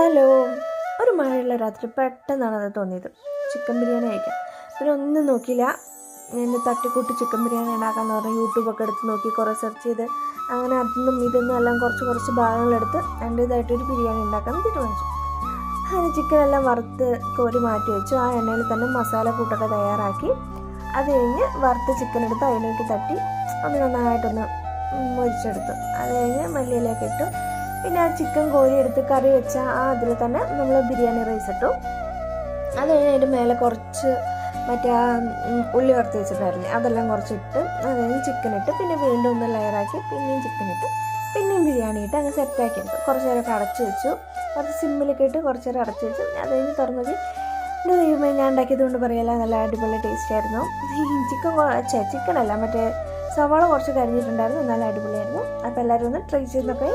Hello. ഒരു മഴയുള്ള രാത്രി പെട്ടെന്നാണ് അത് തോന്നിയത് ചിക്കൻ ബിരിയാണി കഴിക്കാം. പിന്നെ ഒന്നും നോക്കിയില്ല, എൻ്റെ തട്ടിക്കൂട്ട് ചിക്കൻ ബിരിയാണി ഉണ്ടാക്കാമെന്ന് പറഞ്ഞ് യൂട്യൂബൊക്കെ എടുത്ത് നോക്കി, കുറേ സെർച്ച് ചെയ്ത് അങ്ങനെ അതൊന്നും ഇതൊന്നും എല്ലാം കുറച്ച് ഭാഗങ്ങളെടുത്ത് എൻ്റേതായിട്ടൊരു ബിരിയാണി ഉണ്ടാക്കാമെന്ന് തീരുമാനിച്ചു. അങ്ങനെ ചിക്കനെല്ലാം വറുത്ത് കോരി മാറ്റി വെച്ചു. ആ എണ്ണയിൽ തന്നെ മസാല കൂട്ടൊക്കെ തയ്യാറാക്കി അത് കഴിഞ്ഞ് വറുത്ത് ചിക്കൻ എടുത്ത് അതിലേക്ക് തട്ടി ഒന്ന് നന്നായിട്ടൊന്ന് മൊരിച്ചെടുത്തു. അത് കഴിഞ്ഞ് മല്ലിയിലേക്ക് ഇട്ടു. പിന്നെ ആ ചിക്കൻ കോരി എടുത്ത് കറി വെച്ച അതിൽ തന്നെ നമ്മൾ ബിരിയാണി റൈസ് ഇട്ടു. അത് കഴിഞ്ഞ് അതിൻ്റെ മേലെ കുറച്ച് മറ്റേ ഉള്ളി വറുത്ത് വെച്ചിട്ടുണ്ടായിരുന്നു, അതെല്ലാം കുറച്ചിട്ട് അത് കഴിഞ്ഞ് ചിക്കൻ ഇട്ട് പിന്നെ വീണ്ടും ഒന്ന് ലെയറാക്കി പിന്നെയും ചിക്കൻ ഇട്ട് പിന്നെയും ബിരിയാണി ഇട്ട് അങ്ങ് സെറ്റാക്കി എടുത്തു. കുറച്ച് നേരമൊക്കെ അടച്ചു വെച്ചു, കുറച്ച് സിമ്മിലൊക്കെ ഇട്ട് കുറച്ച് നേരം അടച്ചു വെച്ചു. അത് കഴിഞ്ഞ് തുറന്നത് എൻ്റെ ദൈവമേ, ഞാൻ ഉണ്ടാക്കിയത് കൊണ്ട് പറയല്ല, നല്ല അടിപൊളി ടേസ്റ്റ് ആയിരുന്നു. ചിക്കനല്ല മറ്റേ സവാള കുറച്ച് കരിഞ്ഞിട്ടുണ്ടായിരുന്നു, നല്ല അടിപൊളിയായിരുന്നു. അപ്പോൾ എല്ലാവരും ഒന്ന് ട്രൈ ചെയ്ത് നോക്കാം.